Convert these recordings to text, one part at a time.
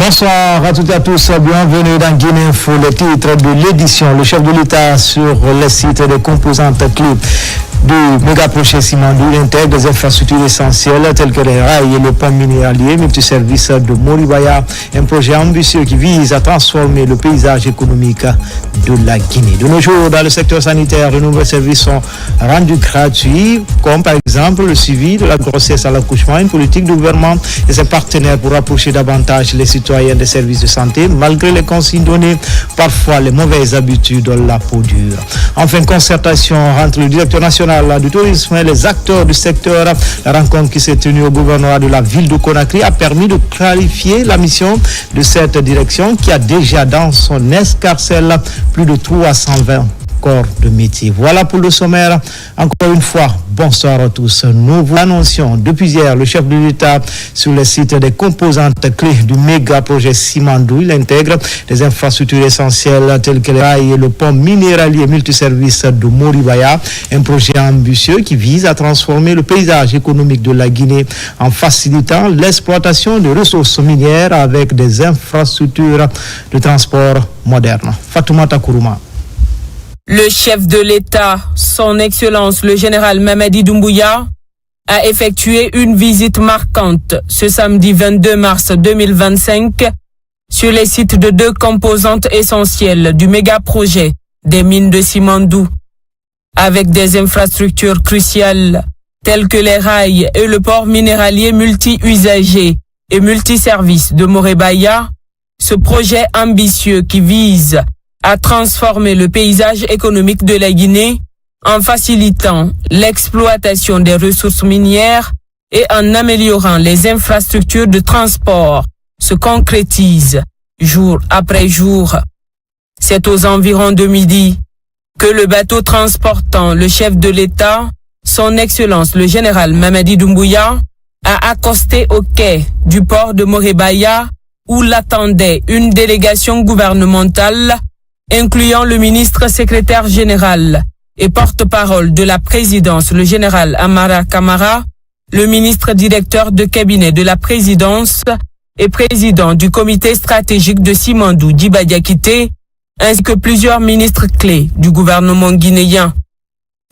Bonsoir à toutes et à tous, bienvenue dans Guinée Info, le titre de l'édition. Le chef de l'État sur le site des composantes clés du méga-projet Simandou intègre des infrastructures essentielles telles que les rails et le pont minéralier multiservice de Moribaya, un projet ambitieux qui vise à transformer le paysage économique de la Guinée. De nos jours, dans le secteur sanitaire, de nouveaux services sont rendus gratuits, comme par exemple le suivi de la grossesse à l'accouchement, une politique du gouvernement et ses partenaires pour rapprocher davantage les citoyens des services de santé, malgré les consignes données, parfois les mauvaises habitudes de la peau dure. Enfin, concertation entre le directeur national du tourisme et les acteurs du secteur. La rencontre qui s'est tenue au gouvernorat de la ville de Conakry a permis de clarifier la mission de cette direction qui a déjà dans son escarcelle plus de 320 corps de métier. Voilà pour le sommaire. Encore une fois, bonsoir à tous. Nous vous annoncions depuis hier le chef de l'État sur le site des composantes clés du méga projet Simandou. Il intègre des infrastructures essentielles telles que les rails et le pont minéralier multiservice de Moribaya, un projet ambitieux qui vise à transformer le paysage économique de la Guinée en facilitant l'exploitation de ressources minières avec des infrastructures de transport modernes. Fatoumata Kourouma. Le chef de l'État, son Excellence le général Mamadi Doumbouya, a effectué une visite marquante ce samedi 22 mars 2025 sur les sites de deux composantes essentielles du méga-projet des mines de Simandou. Avec des infrastructures cruciales telles que les rails et le port minéralier multi-usagers et multiservices de Moribaya, ce projet ambitieux qui vise à transformer le paysage économique de la Guinée en facilitant l'exploitation des ressources minières et en améliorant les infrastructures de transport se concrétise jour après jour. C'est aux environs de midi que le bateau transportant le chef de l'État, son Excellence le général Mamadi Doumbouya, a accosté au quai du port de Moribaya où l'attendait une délégation gouvernementale incluant le ministre secrétaire général et porte-parole de la présidence, le général Amara Kamara, le ministre directeur de cabinet de la présidence et président du comité stratégique de Simandou, Djiba Diakité, ainsi que plusieurs ministres clés du gouvernement guinéen.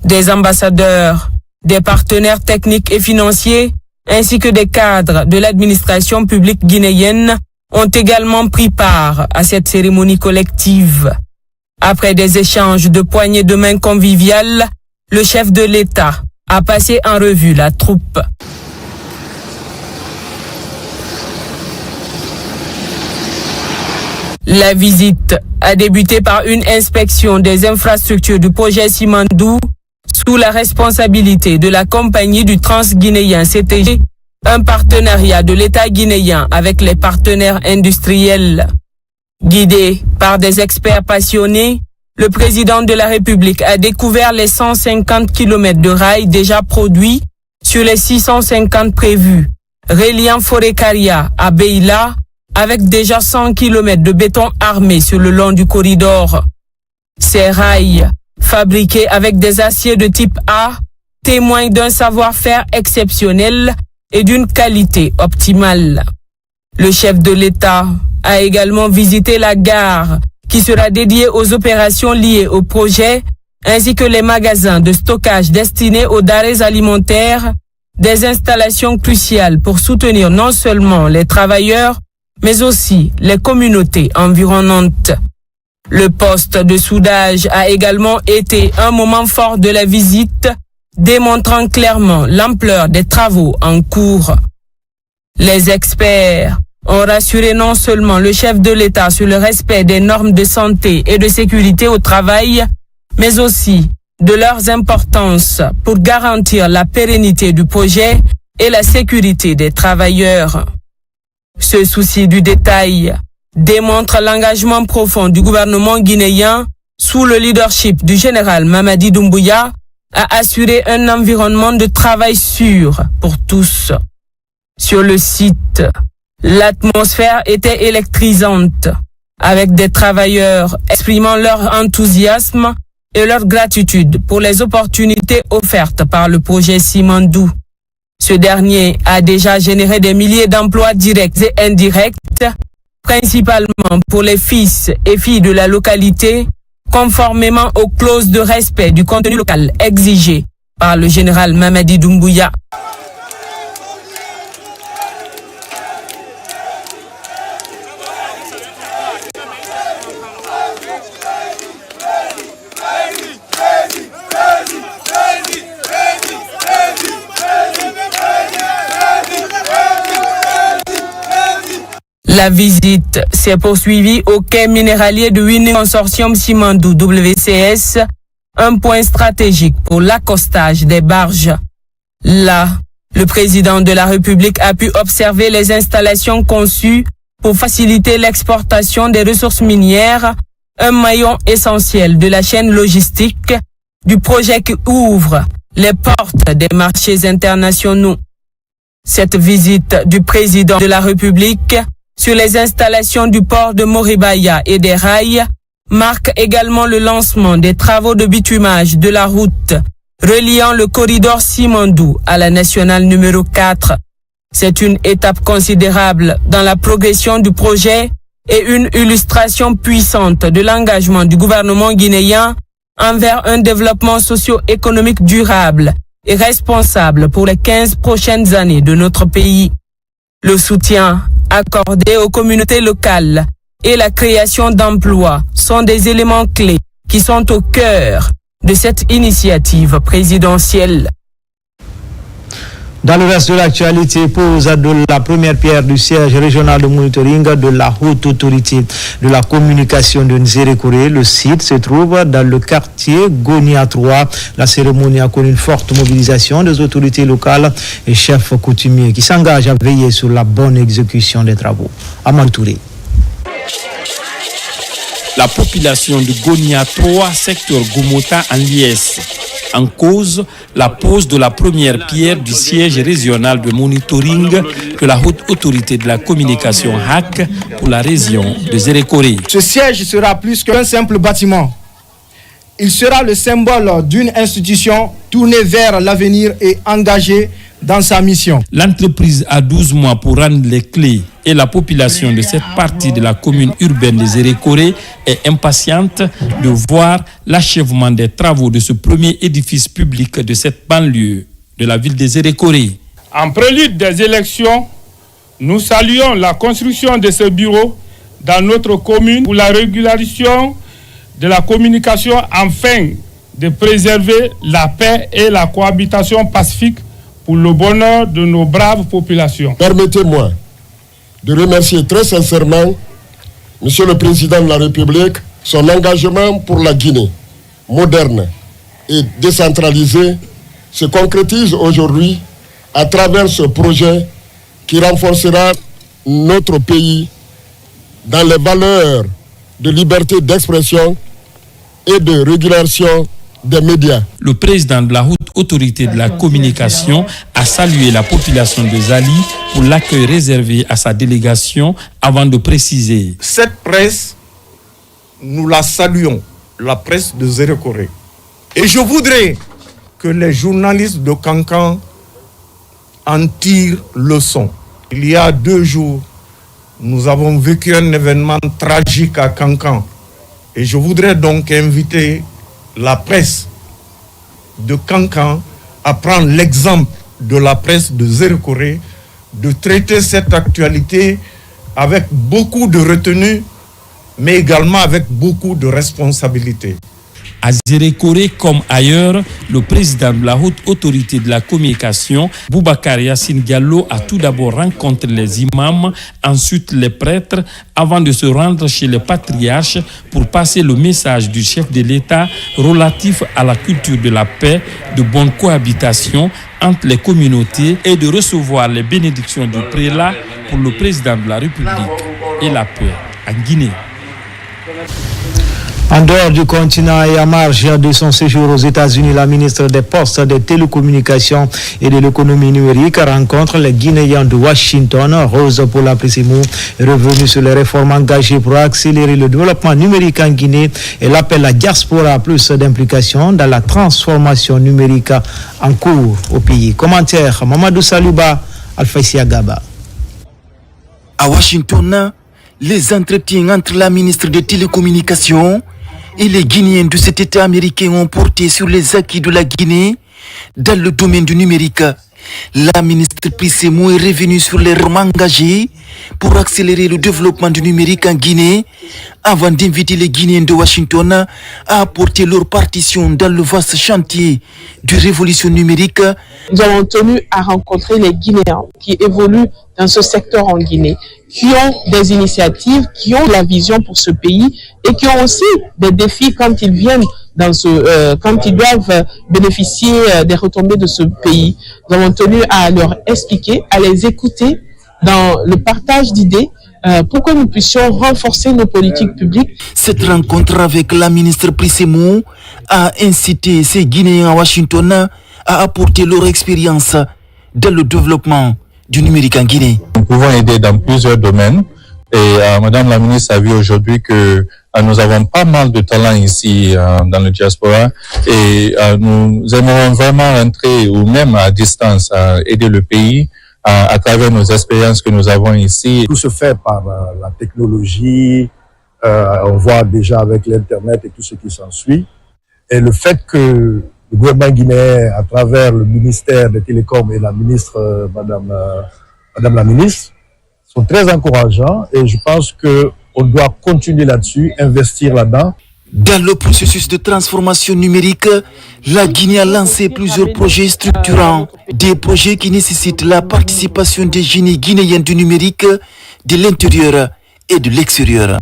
Des ambassadeurs, des partenaires techniques et financiers, ainsi que des cadres de l'administration publique guinéenne ont également pris part à cette cérémonie collective. Après des échanges de poignées de main conviviales, le chef de l'État a passé en revue la troupe. La visite a débuté par une inspection des infrastructures du projet Simandou sous la responsabilité de la compagnie du Transguinéen CTG, un partenariat de l'État guinéen avec les partenaires industriels. Guidé par des experts passionnés, le président de la République a découvert les 150 km de rails déjà produits sur les 650 prévus, reliant Forêt-Caria à Beila, avec déjà 100 km de béton armé sur le long du corridor. Ces rails, fabriqués avec des aciers de type A, témoignent d'un savoir-faire exceptionnel et d'une qualité optimale. Le chef de l'État a également visité la gare qui sera dédiée aux opérations liées au projet, ainsi que les magasins de stockage destinés aux denrées alimentaires, des installations cruciales pour soutenir non seulement les travailleurs, mais aussi les communautés environnantes. Le poste de soudage a également été un moment fort de la visite, démontrant clairement l'ampleur des travaux en cours. Les experts ont rassuré non seulement le chef de l'État sur le respect des normes de santé et de sécurité au travail, mais aussi de leur importance pour garantir la pérennité du projet et la sécurité des travailleurs. Ce souci du détail démontre l'engagement profond du gouvernement guinéen sous le leadership du général Mamadi Doumbouya à assurer un environnement de travail sûr pour tous. Sur le site, l'atmosphère était électrisante, avec des travailleurs exprimant leur enthousiasme et leur gratitude pour les opportunités offertes par le projet Simandou. Ce dernier a déjà généré des milliers d'emplois directs et indirects, principalement pour les fils et filles de la localité, conformément aux clauses de respect du contenu local exigées par le général Mamadi Doumbouya. La visite s'est poursuivie au quai minéralier de Winnie Consortium Simandou WCS, un point stratégique pour l'accostage des barges. Là, le président de la République a pu observer les installations conçues pour faciliter l'exportation des ressources minières, un maillon essentiel de la chaîne logistique du projet qui ouvre les portes des marchés internationaux. Cette visite du président de la République sur les installations du port de Moribaya et des rails marque également le lancement des travaux de bitumage de la route reliant le corridor Simandou à la nationale numéro 4. C'est une étape considérable dans la progression du projet et une illustration puissante de l'engagement du gouvernement guinéen envers un développement socio-économique durable et responsable pour les 15 prochaines années de notre pays. Le soutien accordé aux communautés locales et la création d'emplois sont des éléments clés qui sont au cœur de cette initiative présidentielle. Dans le reste de l'actualité, pose de la première pierre du siège régional de monitoring de la Haute Autorité de la Communication de Nzérékoré. Le site se trouve dans le quartier Gonia 3. La cérémonie a connu une forte mobilisation des autorités locales et chefs coutumiers qui s'engagent à veiller sur la bonne exécution des travaux. Aman Touré. La population de Gonia 3, secteur Gomota en Liesse. En cause, la pose de la première pierre du siège régional de monitoring de la Haute Autorité de la Communication HAC pour la région de Nzérékoré. Ce siège sera plus qu'un simple bâtiment. Il sera le symbole d'une institution tournée vers l'avenir et engagée dans sa mission. L'entreprise a 12 mois pour rendre les clés et la population de cette partie de la commune urbaine de Nzérékoré est impatiente de voir l'achèvement des travaux de ce premier édifice public de cette banlieue de la ville de Nzérékoré. En prélude des élections, nous saluons la construction de ce bureau dans notre commune pour la régularisation de la communication afin de préserver la paix et la cohabitation pacifique pour le bonheur de nos braves populations. Permettez-moi de remercier très sincèrement Monsieur le Président de la République, son engagement pour la Guinée moderne et décentralisée se concrétise aujourd'hui à travers ce projet qui renforcera notre pays dans les valeurs de liberté d'expression et de régulation des médias. Le président de la Haute Autorité de la Communication a salué la population de Zali pour l'accueil réservé à sa délégation avant de préciser. Cette presse, nous la saluons, la presse de Nzérékoré. Et je voudrais que les journalistes de Kankan en tirent leçon. Il y a 2 jours, nous avons vécu un événement tragique à Kankan. Et je voudrais donc inviter la presse de Kankan à prendre l'exemple de la presse de Nzérékoré, de traiter cette actualité avec beaucoup de retenue, mais également avec beaucoup de responsabilité. À Nzérékoré comme ailleurs, le président de la Haute Autorité de la Communication, Boubacar Yassine Diallo, a tout d'abord rencontré les imams, ensuite les prêtres, avant de se rendre chez les patriarches pour passer le message du chef de l'État relatif à la culture de la paix, de bonne cohabitation entre les communautés et de recevoir les bénédictions du prélat pour le président de la République et la paix en Guinée. En dehors du continent et à marge de son séjour aux États-Unis, la ministre des Postes, des Télécommunications et de l'Économie numérique rencontre les Guinéens de Washington. Rose Paula Prissimou est revenue sur les réformes engagées pour accélérer le développement numérique en Guinée et l'appel à diaspora à plus d'implication dans la transformation numérique en cours au pays. Commentaire, Mamadou Saluba, Alphaïsia Gaba. À Washington, Les entretiens entre la ministre des Télécommunications et les Guinéens de cet État américain ont porté sur les acquis de la Guinée dans le domaine du numérique. La ministre Prissé-Mo est revenue sur les réformes engagées pour accélérer le développement du numérique en Guinée avant d'inviter les Guinéens de Washington à apporter leur partition dans le vaste chantier de révolution numérique. Nous avons tenu à rencontrer les Guinéens qui évoluent dans ce secteur en Guinée, qui ont des initiatives, qui ont la vision pour ce pays et qui ont aussi des défis quand ils viennent quand ils doivent bénéficier des retombées de ce pays. Nous avons tenu à leur expliquer, à les écouter dans le partage d'idées pour que nous puissions renforcer nos politiques publiques. Cette rencontre avec la ministre Prissé-Mo a incité ces Guinéens à Washington à apporter leur expérience dans le développement du numérique en Guinée. Nous pouvons aider dans plusieurs domaines et Madame la ministre a vu aujourd'hui que nous avons pas mal de talents ici dans le diaspora et nous aimerons vraiment rentrer ou même à distance aider le pays à travers nos expériences que nous avons ici. Tout se fait par la technologie, on voit déjà avec l'Internet et tout ce qui s'ensuit. Et le fait que le gouvernement guinéen, à travers le ministère des Télécoms et la ministre, Madame la ministre, sont très encourageants et je pense qu'on doit continuer là-dessus, investir là-dedans. Dans le processus de transformation numérique, la Guinée a lancé plusieurs projets structurants, des projets qui nécessitent la participation des génies guinéens du numérique de l'intérieur et de l'extérieur.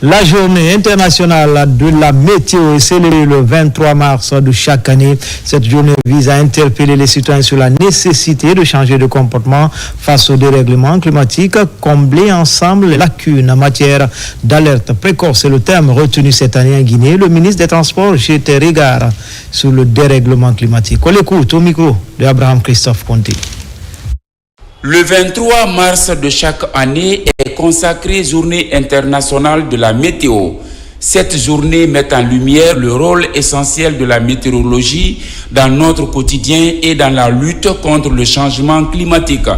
La journée internationale de la météo est célébrée le 23 mars de chaque année. Cette journée vise à interpeller les citoyens sur la nécessité de changer de comportement face au dérèglement climatique, combler ensemble les lacunes en matière d'alerte précoce. C'est le terme retenu cette année en Guinée. Le ministre des Transports jetait regard sur le dérèglement climatique. On l'écoute au micro de Abraham Christophe Conté. Le 23 mars de chaque année est consacrée Journée internationale de la météo. Cette journée met en lumière le rôle essentiel de la météorologie dans notre quotidien et dans la lutte contre le changement climatique.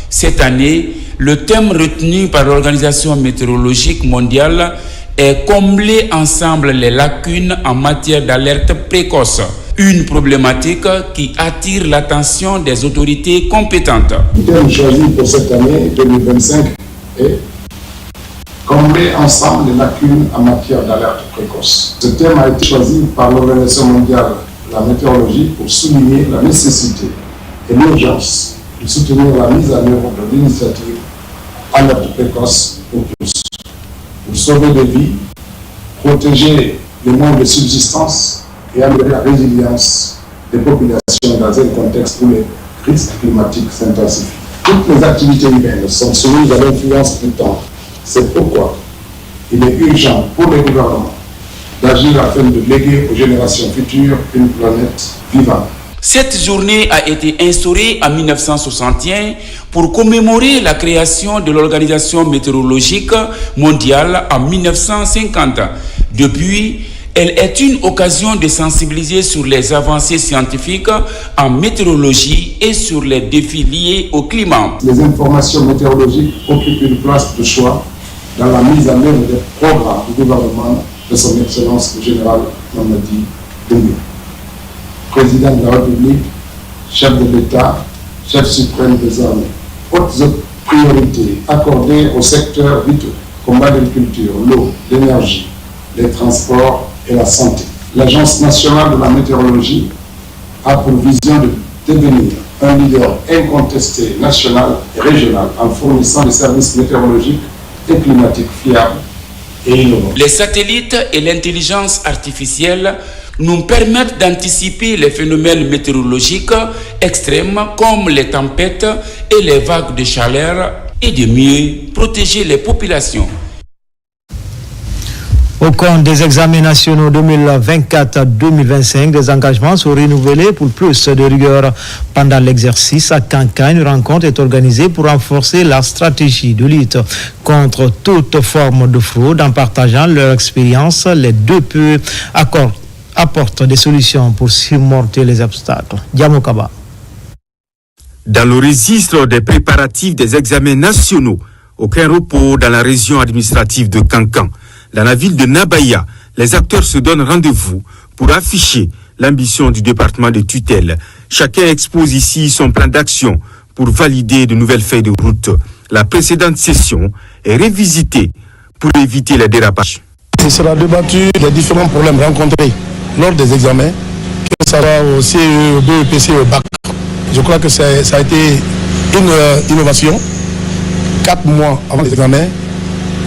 Cette année, le thème retenu par l'Organisation météorologique mondiale est combler ensemble les lacunes en matière d'alerte précoce. Une problématique qui attire l'attention des autorités compétentes. Le thème choisi pour cette année 2025 est combler ensemble les lacunes en matière d'alerte précoce. Ce thème a été choisi par l'Organisation mondiale de la météorologie pour souligner la nécessité et l'urgence de soutenir la mise en œuvre de l'initiative alerte précoce pour tous, pour sauver des vies, protéger les moyens de subsistance et améliorer la résilience des populations dans un contexte où les risques climatiques s'intensifient. Toutes les activités humaines sont soumises à l'influence du temps. C'est pourquoi il est urgent pour les gouvernements d'agir afin de léguer aux générations futures une planète vivante. Cette journée a été instaurée en 1961 pour commémorer la création de l'Organisation météorologique mondiale en 1950. Depuis, elle est une occasion de sensibiliser sur les avancées scientifiques en météorologie et sur les défis liés au climat. Les informations météorologiques occupent une place de choix dans la mise en œuvre des programmes du gouvernement de son Excellence le général Mamadi Doumbouya. Président de la République, chef de l'État, chef suprême des armées. Hautes priorités accordées aux secteurs vitaux comme l'agriculture, l'eau, l'énergie, les transports et la santé. L'Agence nationale de la météorologie a pour vision de devenir un leader incontesté national et régional en fournissant des services météorologiques et climatiques fiables et innovants. Les satellites et l'intelligence artificielle nous permettent d'anticiper les phénomènes météorologiques extrêmes comme les tempêtes et les vagues de chaleur et de mieux protéger les populations. Au compte des examens nationaux 2024-2025, des engagements sont renouvelés pour plus de rigueur pendant l'exercice. À Kanka, une rencontre est organisée pour renforcer la stratégie de lutte contre toute forme de fraude. En partageant leur expérience, les deux pays apportent des solutions pour surmonter les obstacles. Diamokaba. Dans le registre des préparatifs des examens nationaux, Aucun repos dans la région administrative de Kankan. Dans la ville de Nabaya, les acteurs se donnent rendez-vous pour afficher l'ambition du département de tutelle. Chacun expose ici son plan d'action pour valider de nouvelles feuilles de route. La précédente session est révisitée pour éviter les dérapages. Il sera débattu les différents problèmes rencontrés lors des examens, que ça va au CE, au BEPC, au BAC. Je crois que ça a été une innovation, 4 mois avant les examens,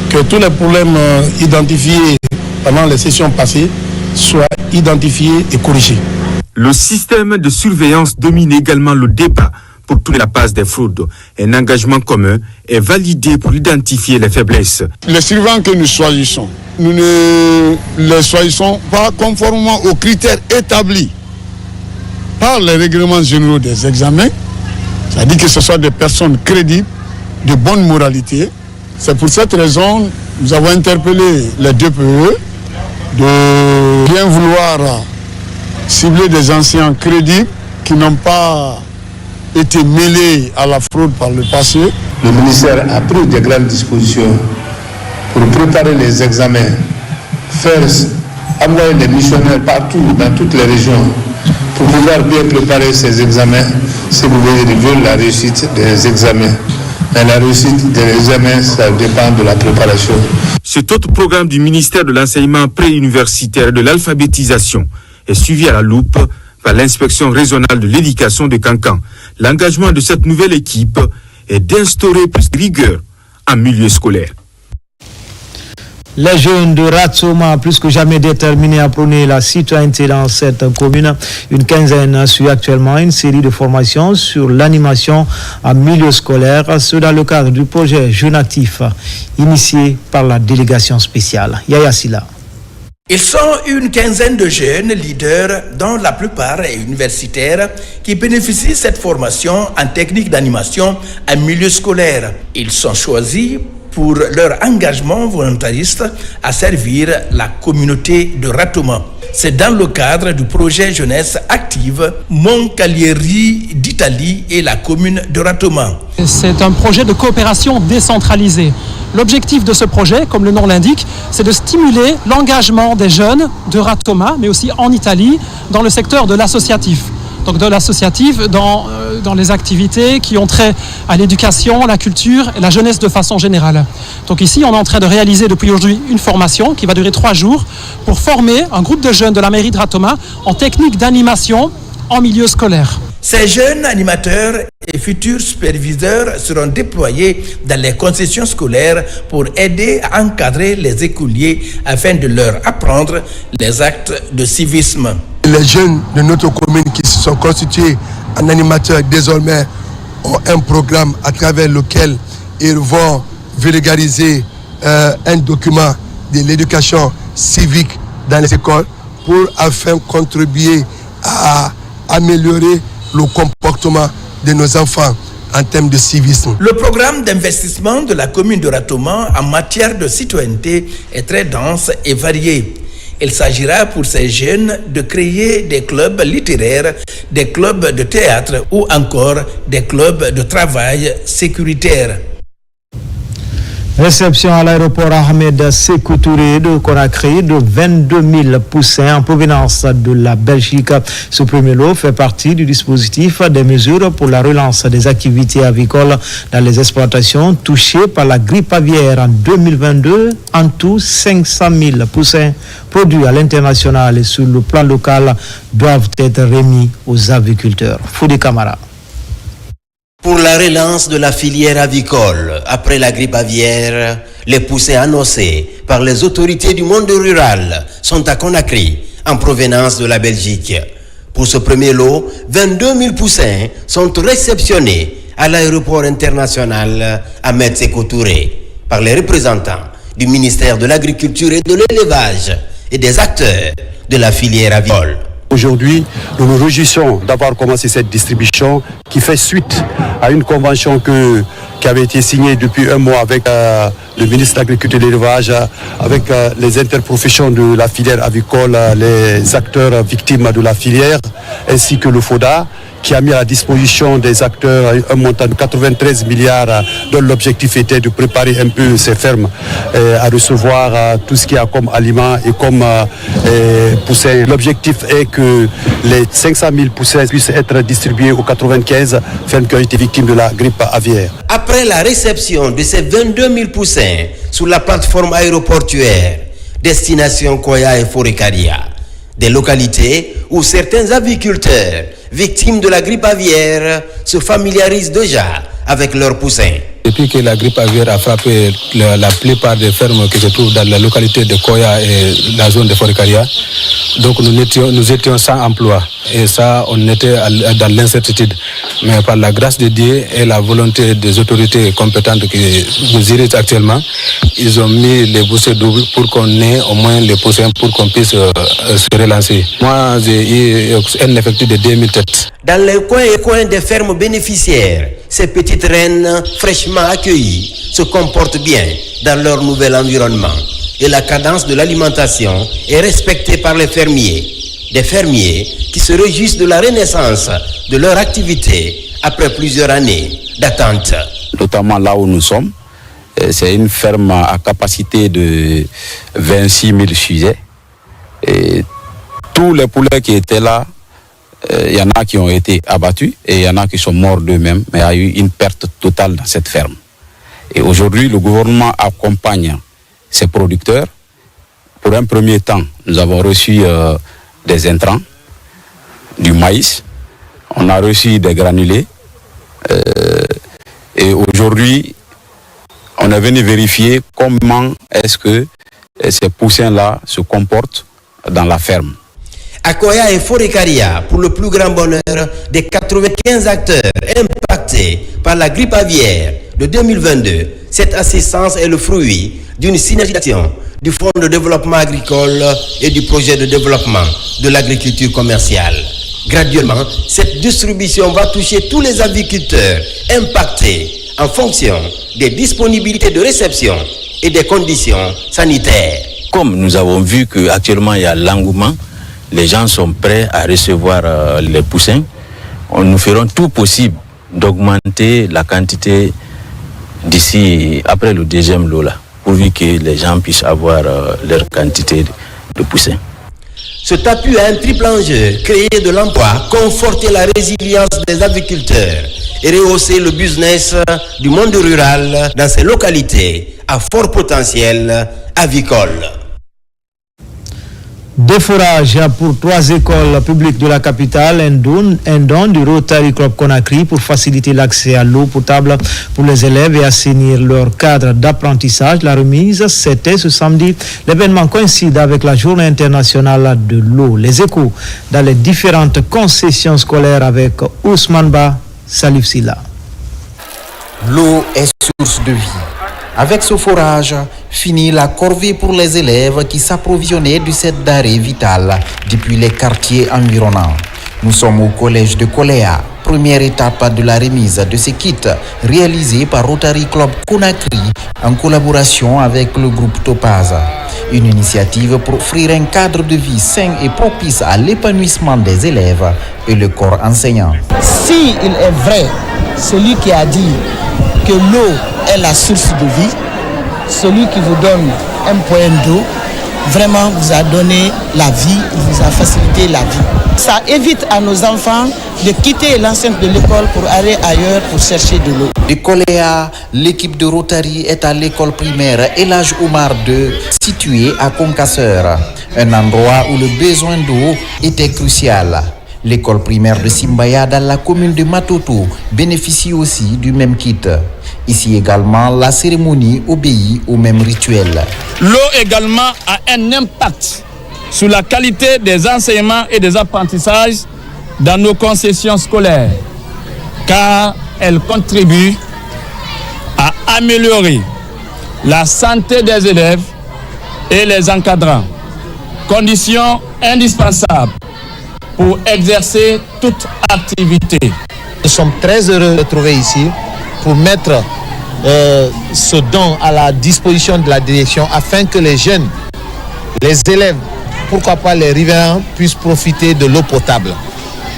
que tous les problèmes identifiés pendant les sessions passées soient identifiés et corrigés. Le système de surveillance domine également le débat pour tourner la passe des fraudes. Un engagement commun est validé pour identifier les faiblesses. Les surveillants que nous choisissons, nous ne les choisissons pas conformément aux critères établis par les règlements généraux des examens, c'est-à-dire que ce soit des personnes crédibles, de bonne moralité. C'est pour cette raison que nous avons interpellé les DPE de bien vouloir cibler des anciens crédibles qui n'ont pas été mêlés à la fraude par le passé. Le ministère a pris de grandes dispositions pour préparer les examens, envoyer des missionnaires partout, dans toutes les régions, pour pouvoir bien préparer ces examens. Si vous voyez la réussite des examens. Mais la réussite des examens, ça dépend de la préparation. Cet autre programme du ministère de l'enseignement pré-universitaire et de l'alphabétisation est suivi à la loupe par l'inspection régionale de l'éducation de Kankan. L'engagement de cette nouvelle équipe est d'instaurer plus de rigueur en milieu scolaire. Les jeunes de Ratsoma, plus que jamais déterminés à prôner la citoyenneté dans cette commune. Une quinzaine suit actuellement une série de formations sur l'animation en milieu scolaire, ce dans le cadre du projet Jeunes Actifs, initié par la délégation spéciale. Yaya Silla. Ils sont une quinzaine de jeunes leaders, dont la plupart universitaires, qui bénéficient de cette formation en technique d'animation en milieu scolaire. Ils sont choisis pour leur engagement volontariste à servir la communauté de Ratoma. C'est dans le cadre du projet Jeunesse Active, Moncalieri d'Italie et la commune de Ratoma. C'est un projet de coopération décentralisée. L'objectif de ce projet, comme le nom l'indique, c'est de stimuler l'engagement des jeunes de Ratoma, mais aussi en Italie, dans le secteur de l'associatif. Donc de l'associatif dans les activités qui ont trait à l'éducation, la culture et la jeunesse de façon générale. Donc ici, on est en train de réaliser depuis aujourd'hui une formation qui va durer 3 jours pour former un groupe de jeunes de la mairie de Ratoma en technique d'animation en milieu scolaire. Ces jeunes animateurs et futurs superviseurs seront déployés dans les concessions scolaires pour aider à encadrer les écoliers afin de leur apprendre les actes de civisme. Les jeunes de notre commune qui se sont constitués en animateurs désormais ont un programme à travers lequel ils vont vulgariser un document de l'éducation civique dans les écoles afin de contribuer à améliorer le comportement de nos enfants en termes de civisme. Le programme d'investissement de la commune de Ratoma en matière de citoyenneté est très dense et varié. Il s'agira pour ces jeunes de créer des clubs littéraires, des clubs de théâtre ou encore des clubs de travail sécuritaire. Réception à l'aéroport Ahmed Sékou Touré de Conakry de 22 000 poussins en provenance de la Belgique. Ce premier lot fait partie du dispositif des mesures pour la relance des activités avicoles dans les exploitations touchées par la grippe aviaire en 2022. En tout, 500 000 poussins produits à l'international et sur le plan local doivent être remis aux aviculteurs. Foudi Kamara. Pour la relance de la filière avicole, après la grippe aviaire, les poussins annoncés par les autorités du monde rural sont à Conakry, en provenance de la Belgique. Pour ce premier lot, 22 000 poussins sont réceptionnés à l'aéroport international Ahmed Sékou Touré par les représentants du ministère de l'Agriculture et de l'Élevage et des acteurs de la filière avicole. Aujourd'hui, nous nous réjouissons d'avoir commencé cette distribution qui fait suite à une convention qui avait été signée depuis 1 mois avec le ministre de l'Agriculture et de l'Élevage, avec les interprofessions de la filière avicole, les acteurs victimes de la filière, ainsi que le FODA, qui a mis à la disposition des acteurs un montant de 93 milliards dont l'objectif était de préparer un peu ces fermes à recevoir tout ce qu'il y a comme aliments et comme poussins. L'objectif est que les 500 000 poussins puissent être distribués aux 95 fermes qui ont été victimes de la grippe aviaire. Après la réception de ces 22 000 poussins sur la plateforme aéroportuaire, destination Koya et Forêt-Caria, des localités où certains aviculteurs victimes de la grippe aviaire se familiarisent déjà avec leurs poussins. Depuis que la grippe aviaire a frappé la plupart des fermes qui se trouvent dans la localité de Koya et la zone de Forêt-Caria, donc nous étions sans emploi. Et ça, on était dans l'incertitude. Mais par la grâce de Dieu et la volonté des autorités compétentes qui nous dirigent actuellement, ils ont mis les bouchées doubles pour qu'on ait au moins les poussins pour qu'on puisse se relancer. Moi, j'ai eu un effectif de 2000 têtes. Dans les coins et coins des fermes bénéficiaires, ces petites reines fraîchement accueillies se comportent bien dans leur nouvel environnement. Et la cadence de l'alimentation est respectée par les fermiers. Des fermiers qui se réjouissent de la renaissance de leur activité après plusieurs années d'attente. Notamment là où nous sommes, c'est une ferme à capacité de 26 000 sujets. Et tous les poulets qui étaient là, il y en a qui ont été abattus et il y en a qui sont morts d'eux-mêmes, mais il y a eu une perte totale dans cette ferme. Et aujourd'hui, le gouvernement accompagne ces producteurs. Pour un premier temps, nous avons reçu des intrants, du maïs, on a reçu des granulés et aujourd'hui, on est venu vérifier comment est-ce que ces poussins-là se comportent dans la ferme. À Koya et Forêt-Caria, pour le plus grand bonheur des 95 acteurs impactés par la grippe aviaire de 2022, cette assistance est le fruit d'une synergisation du Fonds de développement agricole et du projet de développement de l'agriculture commerciale. Graduellement, cette distribution va toucher tous les aviculteurs impactés en fonction des disponibilités de réception et des conditions sanitaires. Comme nous avons vu qu'actuellement il y a l'engouement, les gens sont prêts à recevoir les poussins. Nous ferons tout possible d'augmenter la quantité d'ici après le deuxième lot là, pourvu que les gens puissent avoir leur quantité de poussins. Cet appui a un triple enjeu: créer de l'emploi, conforter la résilience des agriculteurs et rehausser le business du monde rural dans ces localités à fort potentiel avicole. Des forages pour 3 écoles publiques de la capitale, un don du Rotary Club Conakry pour faciliter l'accès à l'eau potable pour les élèves et assainir leur cadre d'apprentissage. La remise, c'était ce samedi. L'événement coïncide avec la Journée internationale de l'eau. Les échos dans les différentes concessions scolaires avec Ousmane Ba, Salif Silla. L'eau est source de vie. Avec ce forage, finit la corvée pour les élèves qui s'approvisionnaient de cette denrée vitale depuis les quartiers environnants. Nous sommes au collège de Koléa, première étape de la remise de ces kits réalisés par Rotary Club Conakry en collaboration avec le groupe Topaz. Une initiative pour offrir un cadre de vie sain et propice à l'épanouissement des élèves et le corps enseignant. Si il est vrai, celui qui a dit que l'eau est la source de vie, celui qui vous donne un point d'eau, vraiment vous a donné la vie, vous a facilité la vie. Ça évite à nos enfants de quitter l'enceinte de l'école pour aller ailleurs pour chercher de l'eau. De Koléa, l'équipe de Rotary est à l'école primaire Elhadj Oumar II, située à Concasseur, un endroit où le besoin d'eau était crucial. L'école primaire de Simbaya dans la commune de Matoto bénéficie aussi du même kit. Ici également, la cérémonie obéit au même rituel. L'eau également a un impact sur la qualité des enseignements et des apprentissages dans nos concessions scolaires, car elle contribue à améliorer la santé des élèves et les encadrants, condition indispensable pour exercer toute activité. Nous sommes très heureux de trouver ici pour mettre ce don à la disposition de la direction afin que les jeunes, les élèves, pourquoi pas les riverains puissent profiter de l'eau potable.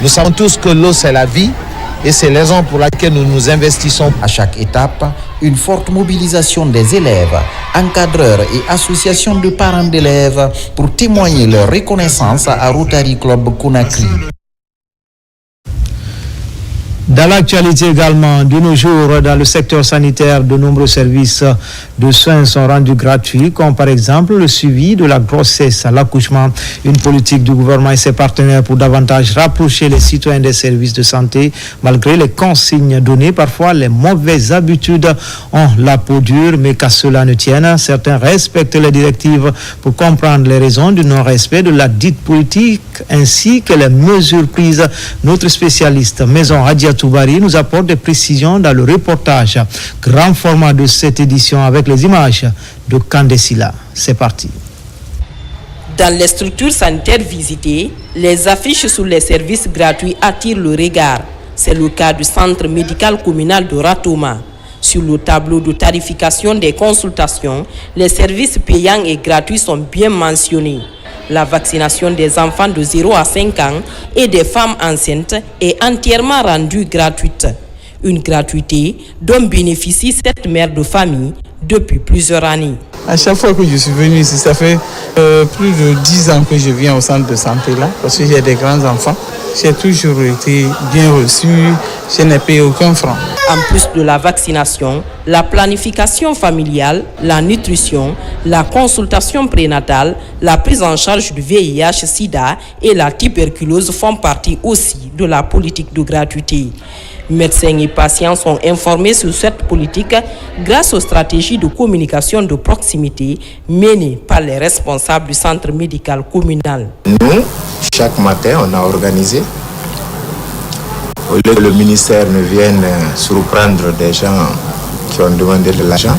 Nous savons tous que l'eau, c'est la vie et c'est la raison pour laquelle nous nous investissons. À chaque étape, une forte mobilisation des élèves, encadreurs et associations de parents d'élèves pour témoigner leur reconnaissance à Rotary Club Conakry. Dans l'actualité également, de nos jours, dans le secteur sanitaire, de nombreux services de soins sont rendus gratuits, comme par exemple le suivi de la grossesse à l'accouchement, une politique du gouvernement et ses partenaires pour davantage rapprocher les citoyens des services de santé. Malgré les consignes données, parfois les mauvaises habitudes ont la peau dure, mais qu'à cela ne tienne, certains respectent les directives pour comprendre les raisons du non-respect de la dite politique ainsi que les mesures prises. Notre spécialiste Maison Radia Toubari nous apporte des précisions dans le reportage grand format de cette édition avec les images de Kandesila. C'est parti. Dans les structures sanitaires visitées, les affiches sur les services gratuits attirent le regard. C'est le cas du centre médical communal de Ratoma. Sur le tableau de tarification des consultations, les services payants et gratuits sont bien mentionnés. La vaccination des enfants de 0 à 5 ans et des femmes enceintes est entièrement rendue gratuite. Une gratuité dont bénéficie cette mère de famille depuis plusieurs années. À chaque fois que je suis venue ici, ça fait plus de 10 ans que je viens au centre de santé là, parce que j'ai des grands enfants. J'ai toujours été bien reçu, je n'ai payé aucun franc. En plus de la vaccination, la planification familiale, la nutrition, la consultation prénatale, la prise en charge du VIH-Sida et la tuberculose font partie aussi de la politique de gratuité. Médecins et patients sont informés sur cette politique grâce aux stratégies de communication de proximité menées par les responsables du centre médical communal. Nous, chaque matin, on a organisé, au lieu que le ministère ne vienne surprendre des gens qui ont demandé de l'argent,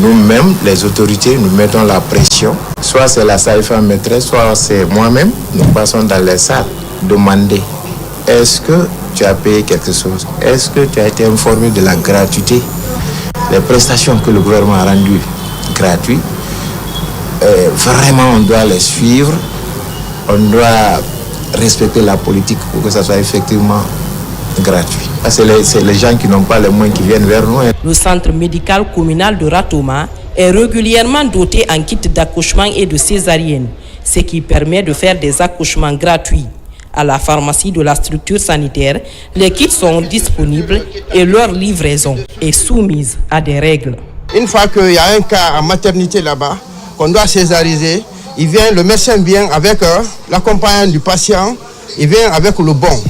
nous-mêmes, les autorités, nous mettons la pression. Soit c'est la sage-femme maîtresse, soit c'est moi-même. Nous passons dans les salles, demander est-ce que tu as payé quelque chose? Est-ce que tu as été informé de la gratuité? Les prestations que le gouvernement a rendues gratuites, vraiment on doit les suivre, on doit respecter la politique pour que ça soit effectivement gratuit. C'est les gens qui n'ont pas les moyens qui viennent vers nous. Le centre médical communal de Ratoma est régulièrement doté en kit d'accouchement et de césarienne, ce qui permet de faire des accouchements gratuits. À la pharmacie de la structure sanitaire, les kits sont disponibles et leur livraison est soumise à des règles. Une fois qu'il y a un cas en maternité là-bas, qu'on doit césariser, le médecin vient avec l'accompagnant du patient, il vient avec le bon.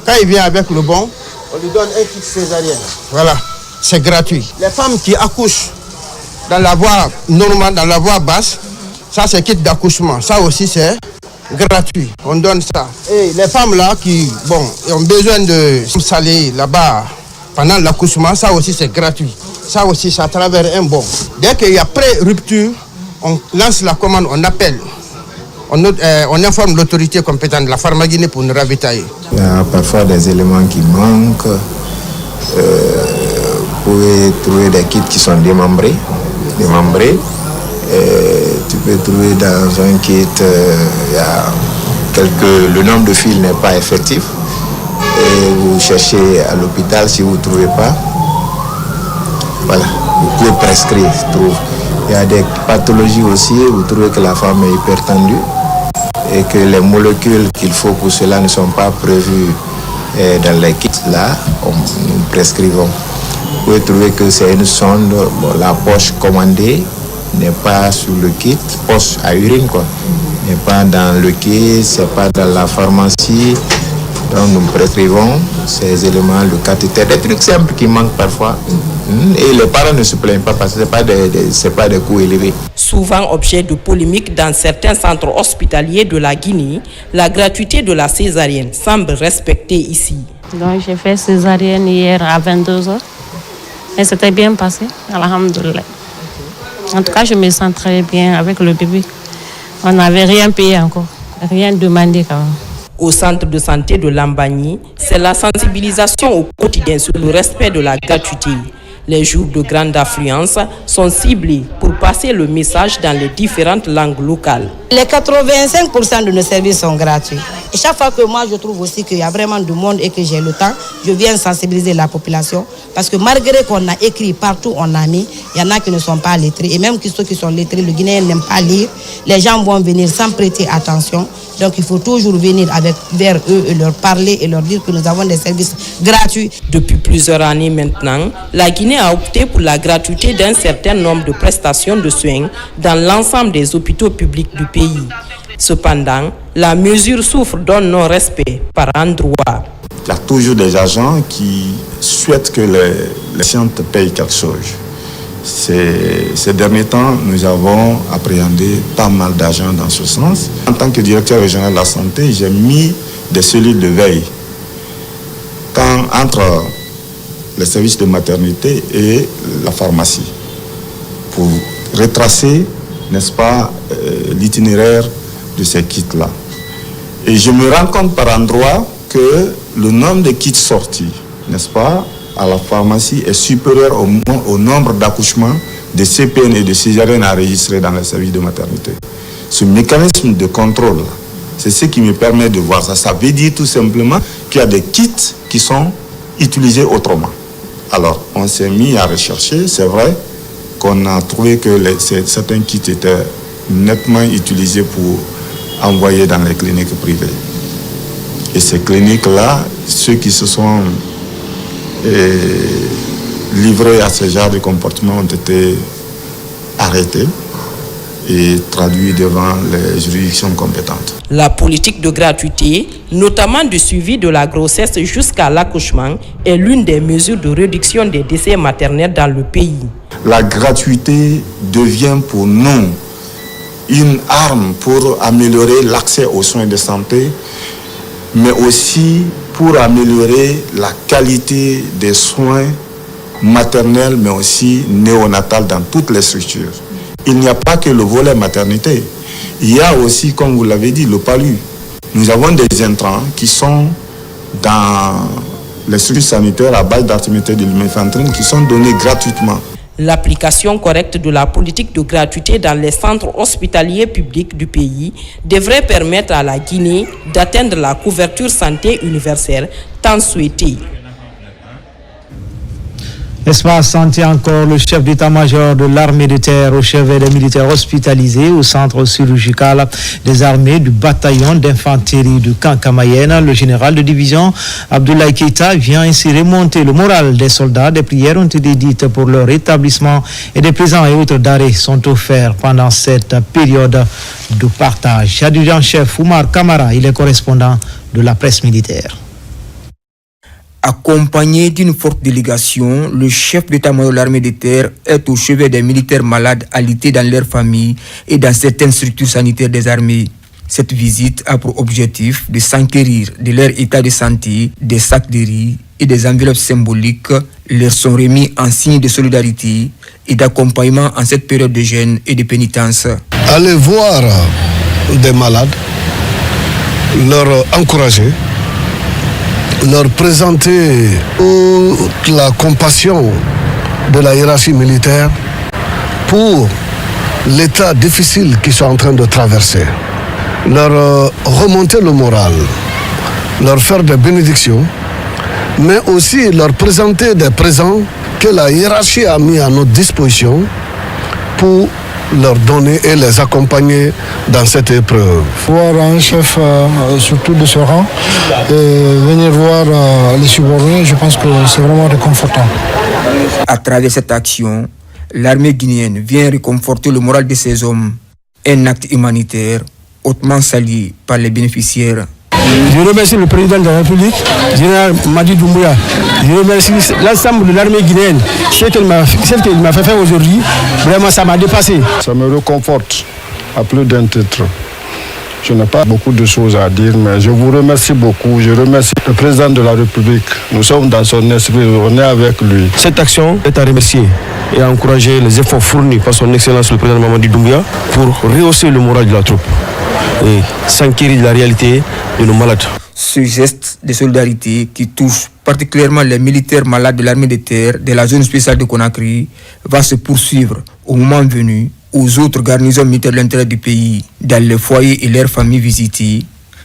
Quand il vient avec le bon, on lui donne un kit césarien. Voilà, c'est gratuit. Les femmes qui accouchent dans la voie normale, dans la voie basse, ça c'est kit d'accouchement. Ça aussi c'est gratuit, on donne ça. Et les femmes là qui ont besoin de saler là-bas pendant l'accouchement, ça aussi c'est gratuit. Ça aussi c'est à travers un bon. Dès qu'il y a pré-rupture, on lance la commande, on appelle. On informe l'autorité compétente de la pharmacie pour nous ravitailler. Il y a parfois des éléments qui manquent. Vous pouvez trouver des kits qui sont démembrés. Tu peux trouver dans un kit, le nombre de fils n'est pas effectif. Et vous cherchez à l'hôpital, si vous ne trouvez pas, voilà, vous pouvez prescrire. Il y a des pathologies aussi, vous trouvez que la femme est hypertendue et que les molécules qu'il faut pour cela ne sont pas prévues dans les kits. Là, nous prescrivons. Vous pouvez trouver que c'est une sonde, la poche commandée n'est pas sur le kit, poche à urine quoi, n'est pas dans le kit, c'est pas dans la pharmacie. Donc nous prescrivons ces éléments, le cathéter, des trucs simples qui manquent parfois. Et les parents ne se plaignent pas parce que ce n'est pas des coûts élevés. Souvent objet de polémique dans certains centres hospitaliers de la Guinée, la gratuité de la césarienne semble respectée ici. Donc j'ai fait césarienne hier à 22h et c'était bien passé, alhamdoulilah. En tout cas, je me sens très bien avec le bébé. On n'avait rien payé encore, rien demandé quand même. Au centre de santé de Lambagny, c'est la sensibilisation au quotidien sur le respect de la gratuité. Les jours de grande affluence sont ciblés pour passer le message dans les différentes langues locales. Les 85% de nos services sont gratuits. Et chaque fois que moi je trouve aussi qu'il y a vraiment du monde et que j'ai le temps, je viens sensibiliser la population. Parce que malgré qu'on a écrit partout, on a mis, il y en a qui ne sont pas lettrés. Et même ceux qui sont lettrés, le Guinéen n'aime pas lire. Les gens vont venir sans prêter attention. Donc il faut toujours venir vers eux et leur parler et leur dire que nous avons des services gratuits. Depuis plusieurs années maintenant, la Guinée a opté pour la gratuité d'un certain nombre de prestations de soins dans l'ensemble des hôpitaux publics du pays. Cependant, la mesure souffre d'un non-respect par endroits. Il y a toujours des agents qui souhaitent que les patients payent quelque chose. Ces derniers temps, nous avons appréhendé pas mal d'agents dans ce sens. En tant que directeur régional de la santé, j'ai mis des cellules de veille entre les services de maternité et la pharmacie pour retracer, n'est-ce pas, l'itinéraire de ces kits-là. Et je me rends compte par endroit que le nombre de kits sortis, n'est-ce pas, à la pharmacie est supérieur au nombre d'accouchements de CPN et de césariennes enregistrés dans les services de maternité. Ce mécanisme de contrôle, c'est ce qui me permet de voir ça. Ça veut dire tout simplement qu'il y a des kits qui sont utilisés autrement. Alors, on s'est mis à rechercher. C'est vrai qu'on a trouvé que certains kits étaient nettement utilisés pour envoyer dans les cliniques privées. Et ces cliniques-là, ceux qui se sont livrés à ce genre de comportement ont été arrêtés et traduits devant les juridictions compétentes. La politique de gratuité, notamment du suivi de la grossesse jusqu'à l'accouchement, est l'une des mesures de réduction des décès maternels dans le pays. La gratuité devient pour nous une arme pour améliorer l'accès aux soins de santé, mais aussi pour améliorer la qualité des soins maternels, mais aussi néonatals dans toutes les structures. Il n'y a pas que le volet maternité. Il y a aussi, comme vous l'avez dit, le palu. Nous avons des intrants qui sont dans les structures sanitaires à base d'artéméthène de lumefantrine qui sont donnés gratuitement. L'application correcte de la politique de gratuité dans les centres hospitaliers publics du pays devrait permettre à la Guinée d'atteindre la couverture santé universelle tant souhaitée. Espace santé encore, le chef d'état-major de l'armée de terre au chevet des militaires hospitalisés au centre chirurgical des armées du bataillon d'infanterie de Kankamayenne. Le général de division Abdoulaye Keita vient ainsi remonter le moral des soldats. Des prières ont été dites pour leur rétablissement et des présents et autres d'arrêt sont offerts pendant cette période de partage. Adjudant-chef Oumar Kamara, il est correspondant de la presse militaire. Accompagné d'une forte délégation, le chef d'état-major de l'armée de terre est au chevet des militaires malades alités dans leurs familles et dans certaines structures sanitaires des armées. Cette visite a pour objectif de s'enquérir de leur état de santé. Des sacs de riz et des enveloppes symboliques leur sont remis en signe de solidarité et d'accompagnement en cette période de jeûne et de pénitence. Aller voir des malades, leur encourager, leur présenter toute la compassion de la hiérarchie militaire pour l'état difficile qu'ils sont en train de traverser, leur remonter le moral, leur faire des bénédictions, mais aussi leur présenter des présents que la hiérarchie a mis à notre disposition pour leur donner et les accompagner dans cette épreuve. Voir un chef, surtout de ce rang, et venir voir les subordonnés, je pense que c'est vraiment réconfortant. À travers cette action, l'armée guinéenne vient réconforter le moral de ses hommes. Un acte humanitaire hautement salué par les bénéficiaires. Je remercie le président de la République, général Madi Doumbouya. Je remercie l'ensemble de l'armée guinéenne. Ce qu'il m'a fait faire aujourd'hui, vraiment ça m'a dépassé. Ça me réconforte à plus d'un titre. Je n'ai pas beaucoup de choses à dire, mais je vous remercie beaucoup. Je remercie le président de la République. Nous sommes dans son esprit, on est avec lui. Cette action est à remercier et à encourager les efforts fournis par son Excellence le président Mamadi Doumbouya pour rehausser le moral de la troupe et s'enquérir de la réalité de nos malades. Ce geste de solidarité qui touche particulièrement les militaires malades de l'armée de terre de la zone spéciale de Conakry, va se poursuivre au moment venu aux autres garnisons militaires de l'intérieur du pays, dans les foyers et leurs familles visitées.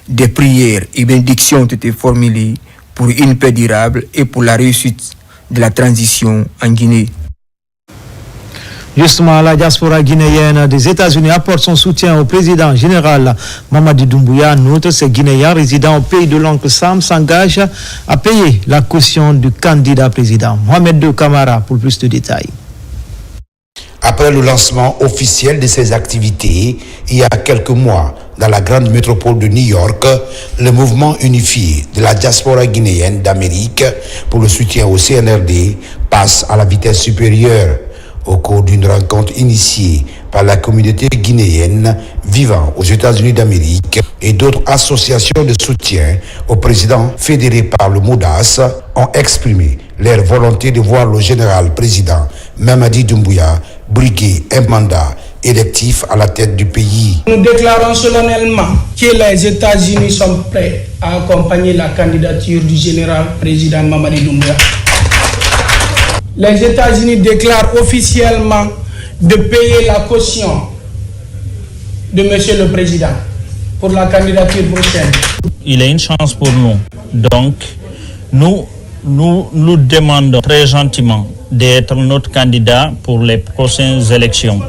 Des prières et bénédictions ont été formulées pour une paix durable et pour la réussite de la transition en Guinée. Justement, la diaspora guinéenne des États-Unis apporte son soutien au président général Mamadi Doumbouya. En outre, ces Guinéens résidant au pays de l'oncle Sam s'engagent à payer la caution du candidat président. Mohamed De Camara pour plus de détails. Après le lancement officiel de ces activités, il y a quelques mois, dans la grande métropole de New York, le mouvement unifié de la diaspora guinéenne d'Amérique pour le soutien au CNRD passe à la vitesse supérieure. Au cours d'une rencontre initiée par la communauté guinéenne vivant aux États-Unis d'Amérique et d'autres associations de soutien au président fédéré par le MODAS ont exprimé leur volonté de voir le général président Mamadi Doumbouya briguer un mandat électif à la tête du pays. Nous déclarons solennellement que les États-Unis sont prêts à accompagner la candidature du général président Mamadi Doumbouya. Les États-Unis déclarent officiellement de payer la caution de Monsieur le Président pour la candidature prochaine. Il est une chance pour nous. Donc, nous demandons très gentiment d'être notre candidat pour les prochaines élections.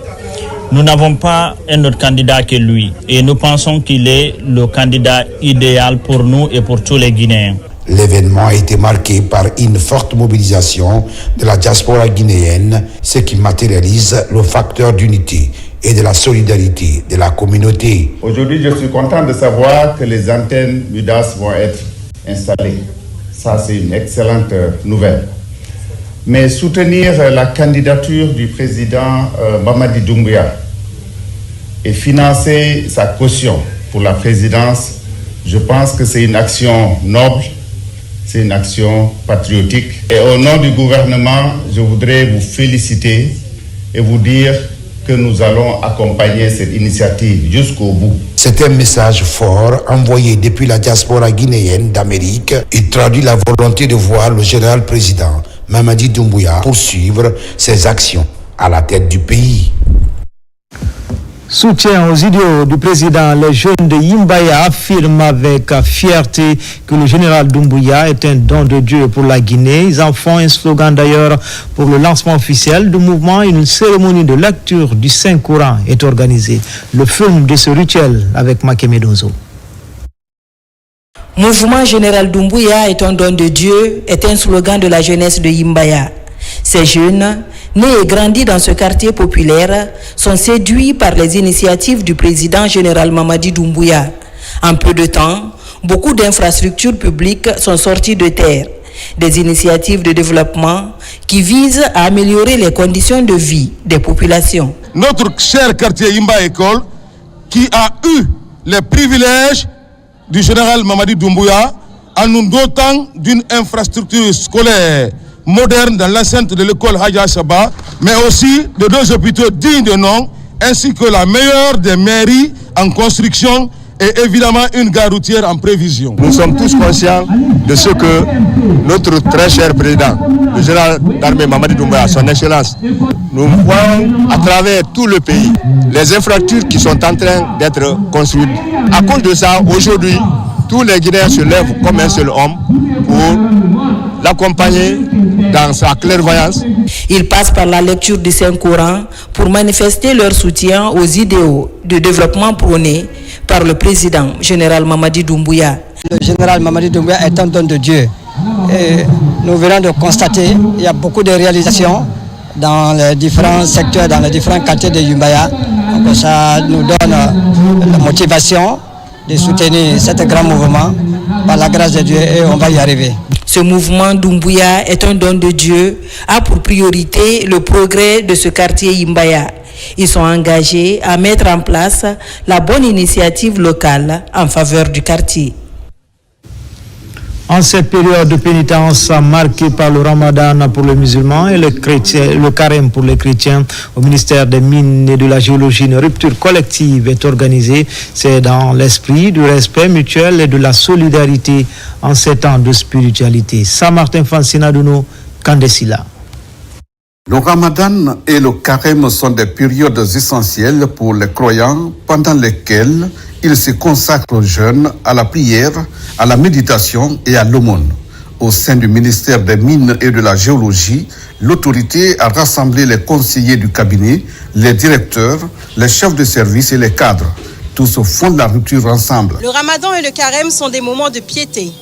Nous n'avons pas un autre candidat que lui et nous pensons qu'il est le candidat idéal pour nous et pour tous les Guinéens. L'événement a été marqué par une forte mobilisation de la diaspora guinéenne, ce qui matérialise le facteur d'unité et de la solidarité de la communauté. Aujourd'hui, je suis content de savoir que les antennes MUDAS vont être installées. Ça, c'est une excellente nouvelle. Mais soutenir la candidature du président Mamadi Doumbouya et financer sa caution pour la présidence, je pense que c'est une action noble. C'est une action patriotique. Et au nom du gouvernement, je voudrais vous féliciter et vous dire que nous allons accompagner cette initiative jusqu'au bout. C'est un message fort envoyé depuis la diaspora guinéenne d'Amérique. Il traduit la volonté de voir le général président Mamadi Doumbouya poursuivre ses actions à la tête du pays. Soutien aux idéaux du président, les jeunes de Yimbaya affirment avec fierté que le général Doumbouya est un don de Dieu pour la Guinée. Ils en font un slogan d'ailleurs pour le lancement officiel du mouvement. Une cérémonie de lecture du Saint-Coran est organisée. Le film de ce rituel avec Makeme Dozo. Mouvement général Doumbouya est un don de Dieu est un slogan de la jeunesse de Yimbaya. Ces jeunes, nés et grandis dans ce quartier populaire, sont séduits par les initiatives du président général Mamadi Doumbouya. En peu de temps, beaucoup d'infrastructures publiques sont sorties de terre. Des initiatives de développement qui visent à améliorer les conditions de vie des populations. Notre cher quartier Yimba École, qui a eu les privilèges du général Mamadi Doumbouya en nous dotant d'une infrastructure scolaire moderne dans l'enceinte de l'école Hadja Saba, mais aussi de 2 hôpitaux dignes de nom, ainsi que la meilleure des mairies en construction et évidemment une gare routière en prévision. Nous sommes tous conscients de ce que notre très cher président, le général d'armée Mamadi Doumbouya, son excellence, nous voyons à travers tout le pays les infrastructures qui sont en train d'être construites. À cause de ça, aujourd'hui, tous les Guinéens se lèvent comme un seul homme pour l'accompagner dans sa clairvoyance. Ils passent par la lecture du Saint-Coran pour manifester leur soutien aux idéaux de développement prônés par le président général Mamadi Doumbouya. Le général Mamadi Doumbouya est un don de Dieu. Et nous venons de constater qu'il y a beaucoup de réalisations dans les différents secteurs, dans les différents quartiers de Yimbaya. Donc ça nous donne la motivation de soutenir cet grand mouvement par la grâce de Dieu et on va y arriver. Ce mouvement Doumbouya est un don de Dieu, a pour priorité le progrès de ce quartier Yimbaya. Ils sont engagés à mettre en place la bonne initiative locale en faveur du quartier. En cette période de pénitence marquée par le Ramadan pour les musulmans et le carême pour les chrétiens, au ministère des Mines et de la Géologie, une rupture collective est organisée. C'est dans l'esprit du respect mutuel et de la solidarité en ces temps de spiritualité. Saint-Martin Fancinadouno, Kandesila. Le Ramadan et le carême sont des périodes essentielles pour les croyants pendant lesquelles ils se consacrent au jeûne, à la prière, à la méditation et à l'aumône. Au sein du ministère des Mines et de la Géologie, l'autorité a rassemblé les conseillers du cabinet, les directeurs, les chefs de service et les cadres. Tous font de la rupture ensemble. Le Ramadan et le carême sont des moments de piété,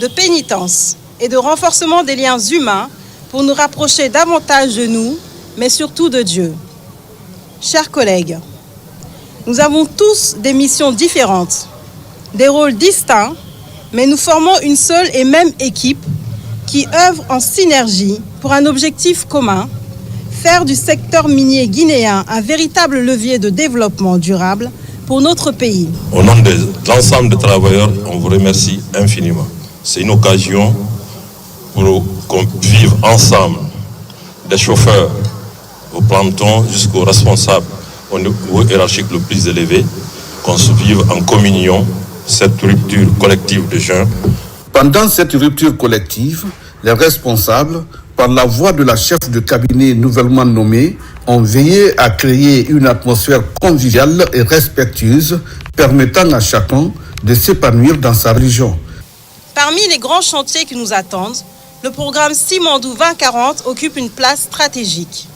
de pénitence et de renforcement des liens humains pour nous rapprocher davantage de nous, mais surtout de Dieu. Chers collègues, nous avons tous des missions différentes, des rôles distincts, mais nous formons une seule et même équipe qui œuvre en synergie pour un objectif commun, faire du secteur minier guinéen un véritable levier de développement durable pour notre pays. Au nom de l'ensemble des travailleurs, on vous remercie infiniment. C'est une occasion pour qu'on vive ensemble, des chauffeurs au planton jusqu'aux responsables au niveau hiérarchique le plus élevé, qu'on se vive en communion cette rupture collective de jeûne. Pendant cette rupture collective, les responsables, par la voix de la chef de cabinet nouvellement nommée, ont veillé à créer une atmosphère conviviale et respectueuse, permettant à chacun de s'épanouir dans sa religion. Parmi les grands chantiers qui nous attendent, le programme Simandou 2040 occupe une place stratégique.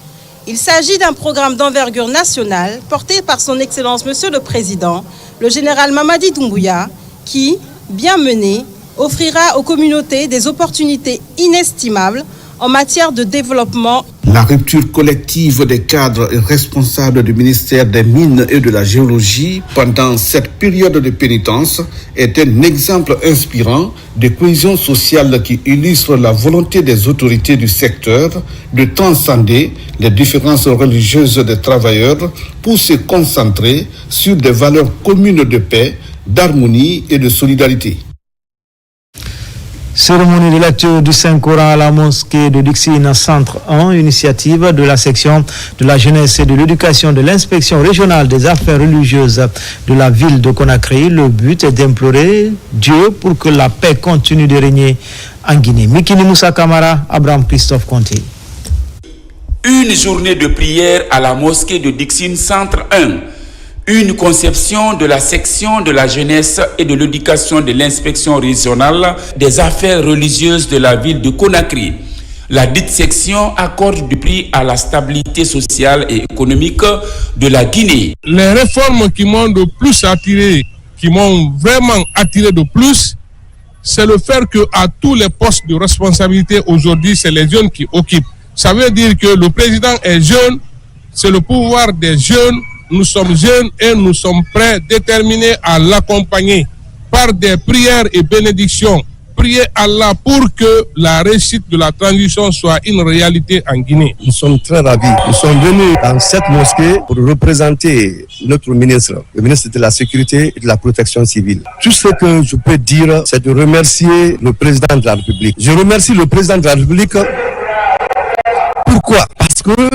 Il s'agit d'un programme d'envergure nationale porté par son Excellence Monsieur le Président, le général Mamadi Doumbouya, qui, bien mené, offrira aux communautés des opportunités inestimables en matière de développement. La rupture collective des cadres et responsables du ministère des Mines et de la Géologie pendant cette période de pénitence est un exemple inspirant de cohésion sociale qui illustre la volonté des autorités du secteur de transcender les différences religieuses des travailleurs pour se concentrer sur des valeurs communes de paix, d'harmonie et de solidarité. Cérémonie de lecture du Saint-Coran à la mosquée de Dixine, centre 1, initiative de la section de la jeunesse et de l'éducation de l'inspection régionale des affaires religieuses de la ville de Conakry. Le but est d'implorer Dieu pour que la paix continue de régner en Guinée. Mikini Moussa Kamara, Abraham Christophe Conté. Une journée de prière à la mosquée de Dixine, centre 1. Une conception de la section de la jeunesse et de l'éducation de l'inspection régionale des affaires religieuses de la ville de Conakry. La dite section accorde du prix à la stabilité sociale et économique de la Guinée. Les réformes qui m'ont de plus attiré, qui m'ont vraiment attiré de plus, c'est le fait qu'à tous les postes de responsabilité aujourd'hui, c'est les jeunes qui occupent. Ça veut dire que le président est jeune, c'est le pouvoir des jeunes. Nous sommes jeunes et nous sommes prêts, déterminés à l'accompagner par des prières et bénédictions. Priez Allah pour que la réussite de la transition soit une réalité en Guinée. Nous sommes très ravis. Nous sommes venus dans cette mosquée pour représenter notre ministre, le ministre de la Sécurité et de la Protection civile. Tout ce que je peux dire, c'est de remercier le président de la République. Je remercie le président de la République. Pourquoi? Parce que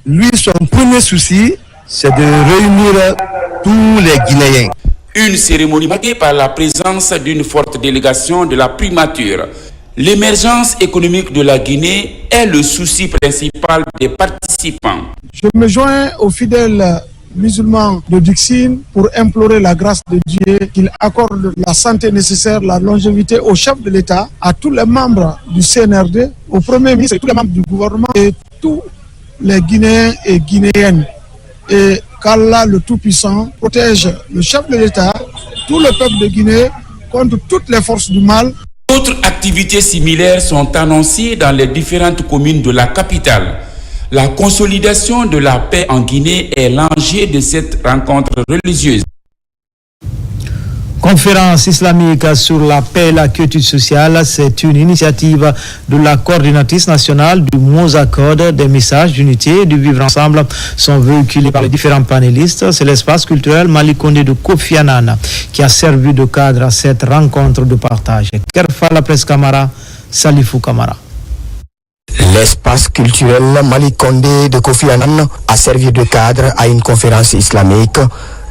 lui, son premier souci, c'est de réunir tous les Guinéens. Une cérémonie marquée par la présence d'une forte délégation de la primature. L'émergence économique de la Guinée est le souci principal des participants. Je me joins aux fidèles musulmans de Dixine pour implorer la grâce de Dieu, qu'il accorde la santé nécessaire, la longévité au chef de l'État, à tous les membres du CNRD, au Premier ministre et tous les membres du gouvernement et tous les Guinéens et Guinéennes. Et qu'Allah le Tout-Puissant protège le chef de l'État, tout le peuple de Guinée contre toutes les forces du mal. D'autres activités similaires sont annoncées dans les différentes communes de la capitale. La consolidation de la paix en Guinée est l'enjeu de cette rencontre religieuse. Conférence islamique sur la paix et la quiétude sociale, c'est une initiative de la coordinatrice nationale du Mosacode. Des messages d'unité et de vivre ensemble sont véhiculés par les différents panélistes. C'est l'espace culturel Malikonde de Kofi Annan qui a servi de cadre à cette rencontre de partage. Kerfa la presse Camara, Salifou Camara. L'espace culturel Malikonde de Kofi Annan a servi de cadre à une conférence islamique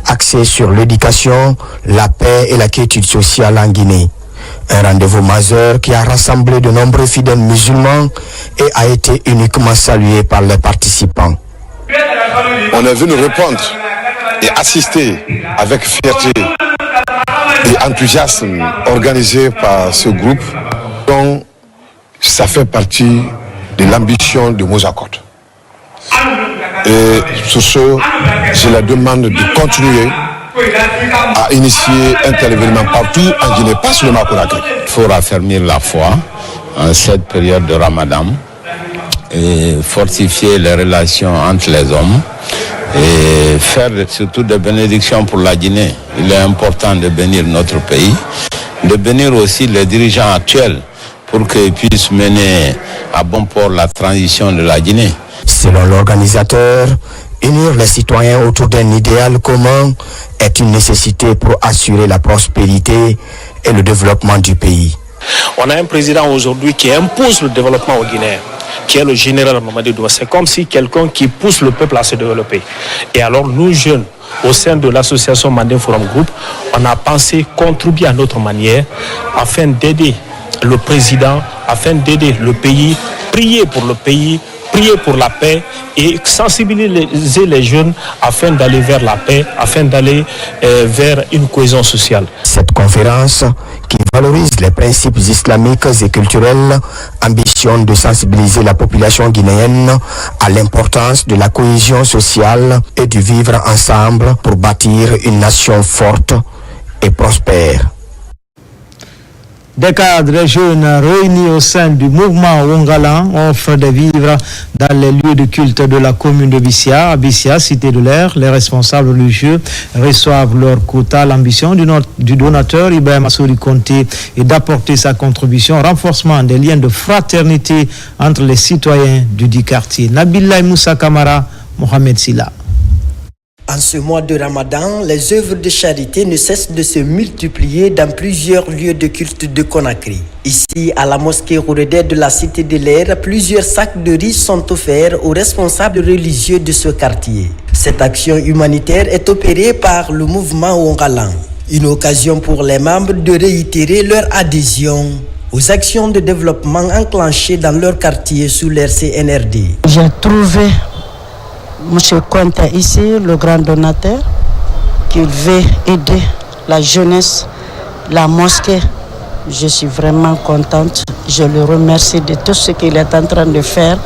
axée sur l'éducation, la paix et la quiétude sociale en Guinée. Un rendez-vous majeur qui a rassemblé de nombreux fidèles musulmans et a été uniquement salué par les participants. On est venu répondre et assister avec fierté et enthousiasme organisé par ce groupe dont ça fait partie de l'ambition de Mosacode. Et sur ce, je la demande de continuer à initier un tel événement partout en Guinée, pas seulement à Conakry. Il faut raffermir la foi en cette période de Ramadan et fortifier les relations entre les hommes et faire surtout des bénédictions pour la Guinée. Il est important de bénir notre pays, de bénir aussi les dirigeants actuels pour qu'ils puissent mener à bon port la transition de la Guinée. Selon l'organisateur, unir les citoyens autour d'un idéal commun est une nécessité pour assurer la prospérité et le développement du pays. On a un président aujourd'hui qui impose le développement aux Guinéens, qui est le général Mamadi Doumbouya. C'est comme si quelqu'un qui pousse le peuple à se développer. Et alors nous jeunes, au sein de l'association Mandé Forum Group, on a pensé contribuer à notre manière afin d'aider le président, afin d'aider le pays, prier pour le pays, prier pour la paix et sensibiliser les jeunes afin d'aller vers la paix, afin d'aller vers une cohésion sociale. Cette conférence, qui valorise les principes islamiques et culturels, ambitionne de sensibiliser la population guinéenne à l'importance de la cohésion sociale et du vivre ensemble pour bâtir une nation forte et prospère. Des cadres jeunes réunis au sein du mouvement Wongalan offrent des vivres dans les lieux de culte de la commune de Bissia. À Bissia, cité de l'air, les responsables religieux reçoivent leur quota. L'ambition du donateur Ibrahim Assouri Conté est d'apporter sa contribution au renforcement des liens de fraternité entre les citoyens du dit quartier. Nabila Moussa Kamara, Mohamed Silla. En ce mois de Ramadan, les œuvres de charité ne cessent de se multiplier dans plusieurs lieux de culte de Conakry. Ici, à la mosquée Rouredé de la Cité de l'Air, plusieurs sacs de riz sont offerts aux responsables religieux de ce quartier. Cette action humanitaire est opérée par le mouvement Wongalan. Une occasion pour les membres de réitérer leur adhésion aux actions de développement enclenchées dans leur quartier sous l'ère CNRD. J'ai trouvé M. Conte ici, le grand donateur, qui veut aider la jeunesse, la mosquée. Je suis vraiment contente. Je le remercie de tout ce qu'il est en train de faire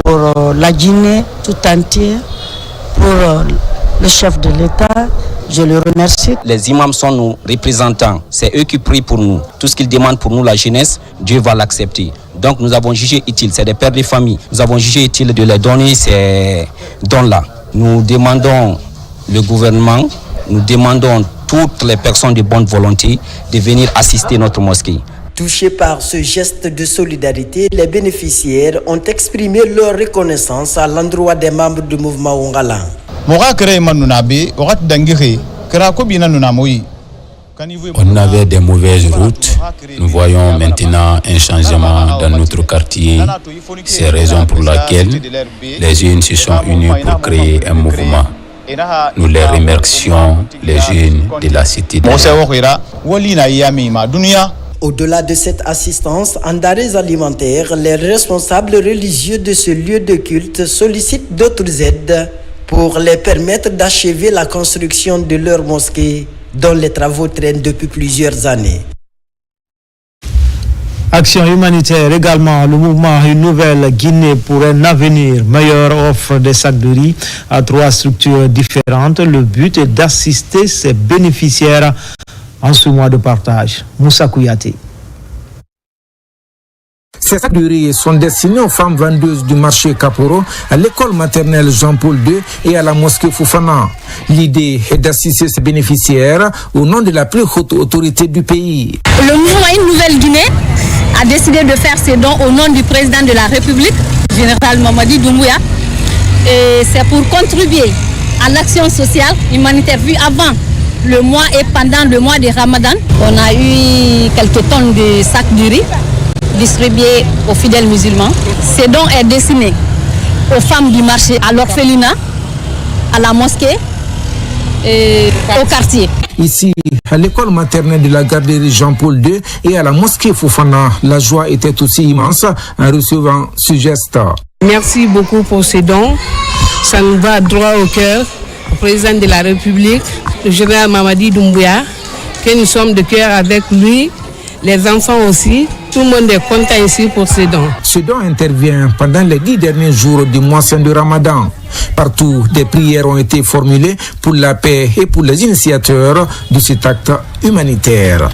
pour la Guinée tout entière, pour le chef de l'État. Je le remercie. Les imams sont nos représentants. C'est eux qui prient pour nous. Tout ce qu'ils demandent pour nous, la jeunesse, Dieu va l'accepter. Donc nous avons jugé utile, c'est des pères de famille, nous avons jugé utile de les donner ces dons-là. Nous demandons le gouvernement, nous demandons toutes les personnes de bonne volonté de venir assister notre mosquée. Touchés par ce geste de solidarité, les bénéficiaires ont exprimé leur reconnaissance à l'endroit des membres du mouvement Wongalan. On avait des mauvaises routes. Nous voyons maintenant un changement dans notre quartier. C'est la raison pour laquelle les jeunes se sont unis pour créer un mouvement. Nous les remercions, les jeunes de la cité. Au-delà de cette assistance en denrées alimentaires, les responsables religieux de ce lieu de culte sollicitent d'autres aides pour les permettre d'achever la construction de leur mosquée, dont les travaux traînent depuis plusieurs années. Action humanitaire également, le mouvement Une Nouvelle Guinée pour un avenir meilleur offre des sacs de riz à 3 structures différentes. Le but est d'assister ses bénéficiaires en ce mois de partage. Moussa Kouyaté. Ces sacs de riz sont destinés aux femmes vendeuses du marché Kaporo, à l'école maternelle Jean-Paul II et à la mosquée Fofana. L'idée est d'assister ces bénéficiaires au nom de la plus haute autorité du pays. Le mouvement Une Nouvelle Guinée a décidé de faire ces dons au nom du président de la République, général Mamadi Doumbouya. Et c'est pour contribuer à l'action sociale humanitaire vue avant le mois et pendant le mois de Ramadan. On a eu quelques tonnes de sacs de riz distribués aux fidèles musulmans. Ces dons est destiné aux femmes du marché, à l'orphelinat, à la mosquée et au quartier. Ici, à l'école maternelle de la garderie Jean-Paul II et à la mosquée Fofana, la joie était aussi immense en recevant ce geste. Merci beaucoup pour ces dons. Ça nous va droit au cœur. Au président de la République, le général Mamadi Doumbouya, que nous sommes de cœur avec lui, les enfants aussi. Tout le monde est content ici pour ces dons. Ce don intervient pendant les 10 derniers jours du mois saint de Ramadan. Partout, des prières ont été formulées pour la paix et pour les initiateurs de cet acte humanitaire.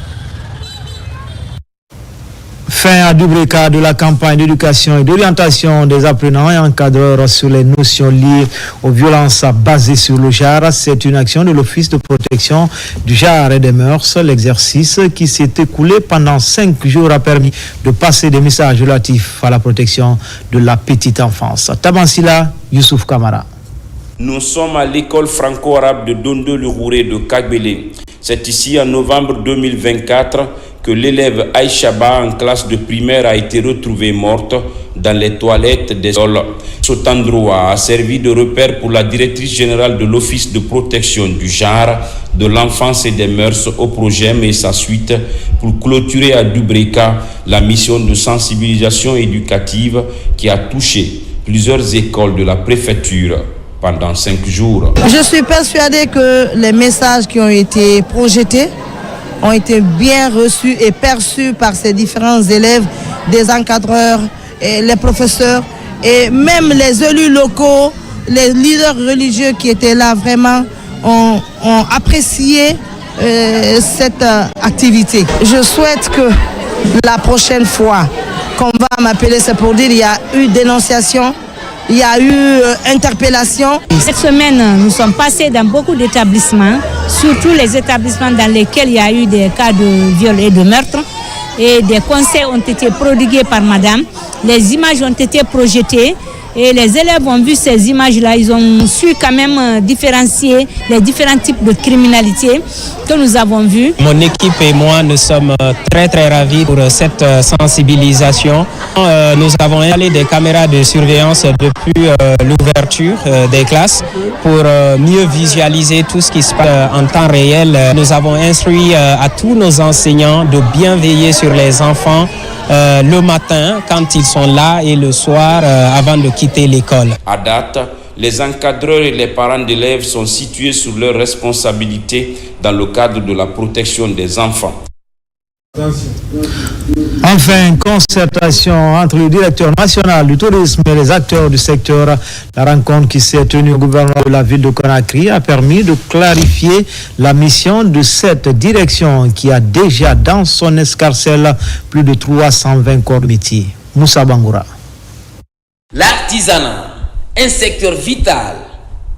Fin à Dubreka de la campagne d'éducation et d'orientation des apprenants et encadreurs sur les notions liées aux violences basées sur le genre. C'est une action de l'Office de protection du genre et des mœurs. L'exercice qui s'est écoulé pendant 5 jours a permis de passer des messages relatifs à la protection de la petite enfance. Tabansila, Youssouf Kamara. Nous sommes à l'école franco-arabe de Dondo-le-Rouré de Kagbele. C'est ici en novembre 2024 que l'élève Aïchaba en classe de primaire a été retrouvée morte dans les toilettes des sols. Cet endroit a servi de repère pour la directrice générale de l'Office de protection du genre, de l'enfance et des mœurs au projet et sa suite pour clôturer à Dubreka la mission de sensibilisation éducative qui a touché plusieurs écoles de la préfecture pendant 5 jours. Je suis persuadée que les messages qui ont été projetés ont été bien reçus et perçus par ces différents élèves, des encadreurs, et les professeurs et même les élus locaux, les leaders religieux qui étaient là vraiment ont apprécié cette activité. Je souhaite que la prochaine fois qu'on va m'appeler, c'est pour dire qu'il y a eu dénonciation, il y a eu interpellation. Cette semaine, nous sommes passés dans beaucoup d'établissements, surtout les établissements dans lesquels il y a eu des cas de viol et de meurtre. Et des conseils ont été prodigués par madame. Les images ont été projetées et les élèves ont vu ces images-là. Ils ont su quand même différencier les différents types de criminalité que nous avons vues. Mon équipe et moi, nous sommes très ravis pour cette sensibilisation. Nous avons installé des caméras de surveillance depuis l'ouverture des classes pour mieux visualiser tout ce qui se passe en temps réel. Nous avons instruit à tous nos enseignants de bien veiller sur les enfants le matin quand ils sont là et le soir avant de quitter l'école. À date, les encadreurs et les parents d'élèves sont situés sur leurs responsabilités dans le cadre de la protection des enfants. Enfin, concertation entre le directeur national du tourisme et les acteurs du secteur. La rencontre qui s'est tenue au gouvernement de la ville de Conakry a permis de clarifier la mission de cette direction qui a déjà dans son escarcelle plus de 320 corps de métier. Moussa Bangoura. L'artisanat, un secteur vital,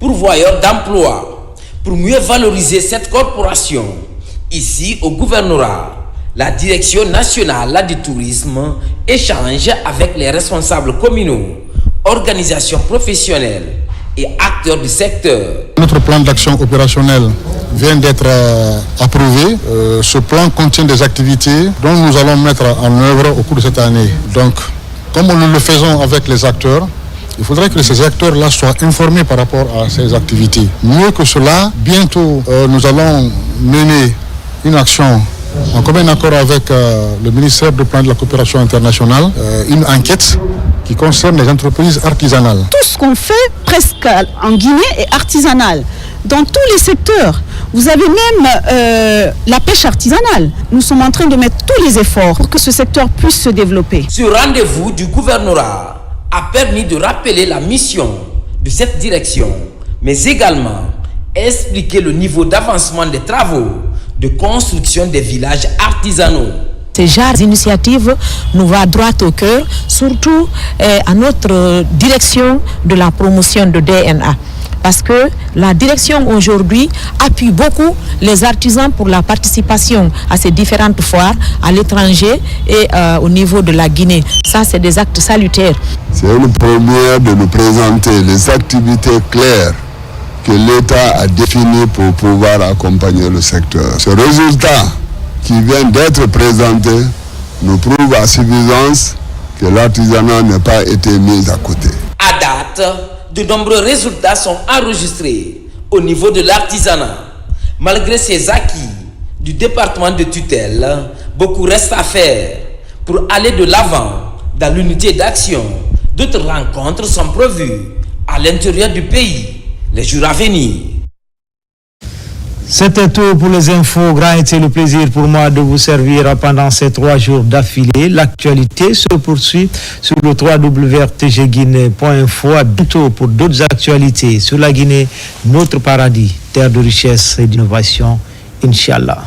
pourvoyeur d'emplois. Pour mieux valoriser cette corporation, ici au gouvernorat, la direction nationale du tourisme échange avec les responsables communaux, organisations professionnelles et acteurs du secteur. Notre plan d'action opérationnel vient d'être approuvé. Ce plan contient des activités dont nous allons mettre en œuvre au cours de cette année. Donc, comme nous le faisons avec les acteurs, il faudrait que ces acteurs-là soient informés par rapport à ces activités. Mieux que cela, bientôt, nous allons mener une action en commun accord avec le ministère du Plan de la Coopération internationale, une enquête qui concerne les entreprises artisanales. Tout ce qu'on fait presque en Guinée est artisanal, dans tous les secteurs. Vous avez même la pêche artisanale. Nous sommes en train de mettre tous les efforts pour que ce secteur puisse se développer. Ce rendez-vous du gouvernorat a permis de rappeler la mission de cette direction, mais également expliquer le niveau d'avancement des travaux de construction des villages artisanaux. Ce genre d'initiative nous va droit au cœur, surtout à notre direction de la promotion de DNA. Parce que la direction aujourd'hui appuie beaucoup les artisans pour la participation à ces différentes foires à l'étranger et au niveau de la Guinée. Ça, c'est des actes salutaires. C'est une première de nous présenter les activités claires que l'État a définies pour pouvoir accompagner le secteur. Ce résultat qui vient d'être présenté nous prouve à suffisance que l'artisanat n'a pas été mis à côté. À date, de nombreux résultats sont enregistrés au niveau de l'artisanat. Malgré ces acquis du département de tutelle, beaucoup reste à faire pour aller de l'avant dans l'unité d'action. D'autres rencontres sont prévues à l'intérieur du pays les jours à venir. C'était tout pour les infos. Grand était le plaisir pour moi de vous servir pendant ces 3 jours d'affilée. L'actualité se poursuit sur le www.rtgguinée.info. À bientôt pour d'autres actualités sur la Guinée, notre paradis, terre de richesse et d'innovation. Inch'Allah.